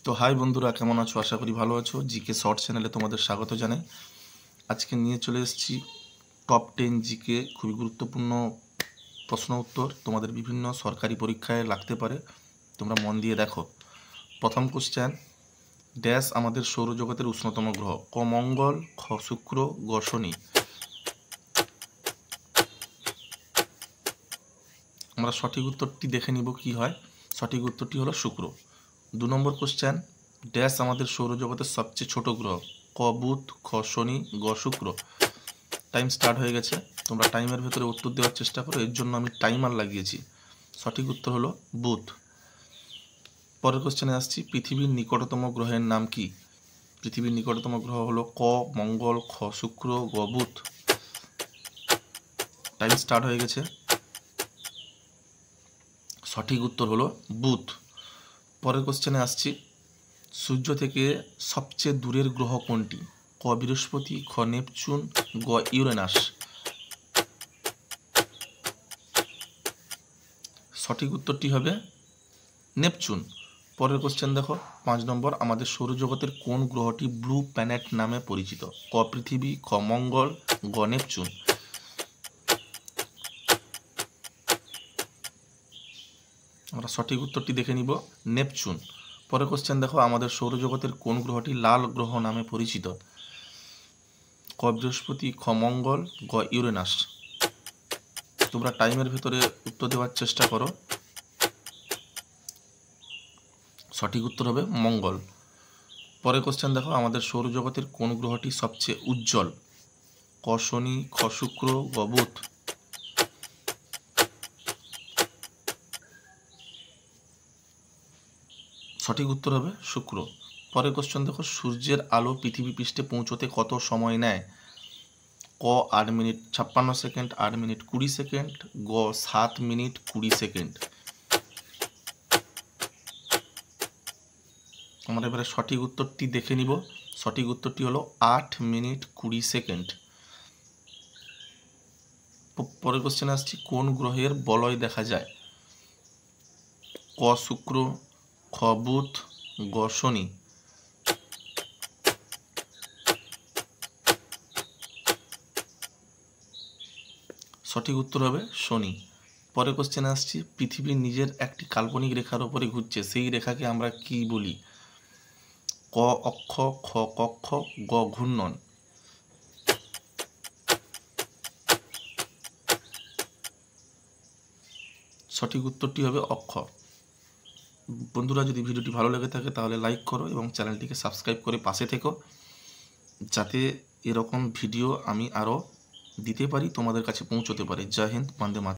তো হাই বন্ধুরা, কেমন আছো? আশা করি ভালো আছো। জিকে শর্ট চ্যানেলে তোমাদের স্বাগত জানাই। আজকে নিয়ে চলে এসেছি টপ 10 জিকে, খুবই গুরুত্বপূর্ণ প্রশ্ন উত্তর, তোমাদের বিভিন্ন সরকারি পরীক্ষায় লাগতে পারে। তোমরা মন দিয়ে দেখো। প্রথম কোশ্চেন, ড্যাশ আমাদের সৌরজগতের উষ্ণতম গ্রহ? ক মঙ্গল, খ শুক্র, গ শনি। আমরা সঠিক উত্তরটি দেখে নিব কি হয়। সঠিক উত্তরটি হলো শুক্র। 2 নম্বর কোশ্চেন, ড্যাশ আমাদের সৌরজগতের সবচেয়ে ছোট গ্রহ? ক বুধ, খ শনি, গ শুক্র। টাইম স্টার্ট হয়ে গেছে, তোমরা টাইমের ভেতরে উত্তর দেওয়ার চেষ্টা করো, এর জন্য আমি টাইমার লাগিয়েছি। সঠিক উত্তর হলো বুধ। পরের কোশ্চেনে আসছি, পৃথিবীর নিকটতম গ্রহের নাম কি? পৃথিবীর নিকটতম গ্রহ হলো ক মঙ্গল, খ শুক্র, গ বুধ। টাইম স্টার্ট হয়ে গেছে, সঠিক উত্তর হলো বুধ। পরের কোশ্চেনে আসছি, সূর্য থেকে সবচেয়ে দূরের গ্রহ কোনটি? ক বৃহস্পতি, খ নেপচুন, গ ইউরেনাস। সঠিক উত্তরটি হবে নেপচুন। পরের কোশ্চেন দেখো, 5 নম্বর, আমাদের সৌরজগতের কোন গ্রহটি ব্লু প্ল্যানেট নামে পরিচিত? ক পৃথিবী, খ মঙ্গল, গ নেপচুন। আমরা সঠিক উত্তরটি দেখে নিব, নেপচুন। পরের কোশ্চেন দেখো, আমাদের সৌরজগতের কোন গ্রহটি লাল গ্রহ নামে পরিচিত? ক বৃহস্পতি, খ মঙ্গল, গ ইউরেনাস। তোমরা টাইমের ভেতরে উত্তর দেওয়ার চেষ্টা করো। সঠিক উত্তর হবে মঙ্গল। পরের কোশ্চেন দেখো, আমাদের সৌরজগতের কোন গ্রহটি সবচেয়ে উজ্জ্বল? ক শনি, খ শুক্র, গ বুধ। সঠিক উত্তর হবে শুক্র। পরের কোশ্চেন দেখো, সূর্যের আলো পৃথিবী পৃষ্ঠে পৌঁছতে কত সময় নেয়? ক 8 মিনিট 56 সেকেন্ড, 8 মিনিট 20 সেকেন্ড, গ 7 মিনিট 20 সেকেন্ড। আমরা এবারে সঠিক উত্তরটি দেখে নিব। সঠিক উত্তরটি হলো 8 মিনিট 20 সেকেন্ড। পরের কোশ্চেনে আসছি, কোন গ্রহের বলয় দেখা যায়? ক শুক্র, খ বুধ, গ শনি। সঠিক উত্তর হবে শনি। পরের কোশ্চেনে আসছি, পৃথিবী নিজের একটি কাল্পনিক রেখার উপরে ঘুরছে, সেই রেখাকে আমরা কি বলি? ক অক্ষ, খ কক্ষ, গ ঘূর্ণন। সঠিক উত্তরটি হবে অক্ষ। বন্ধুরা, যদি ভিডিওটি ভালো লেগে থাকে তাহলে লাইক করো এবং চ্যানেলটিকে সাবস্ক্রাইব করে পাশে থেকো, যাতে এরকম ভিডিও আমি আরও দিতে পারি, তোমাদের কাছে পৌঁছতে পারে। জয় হিন্দ, বন্দে মাতরম।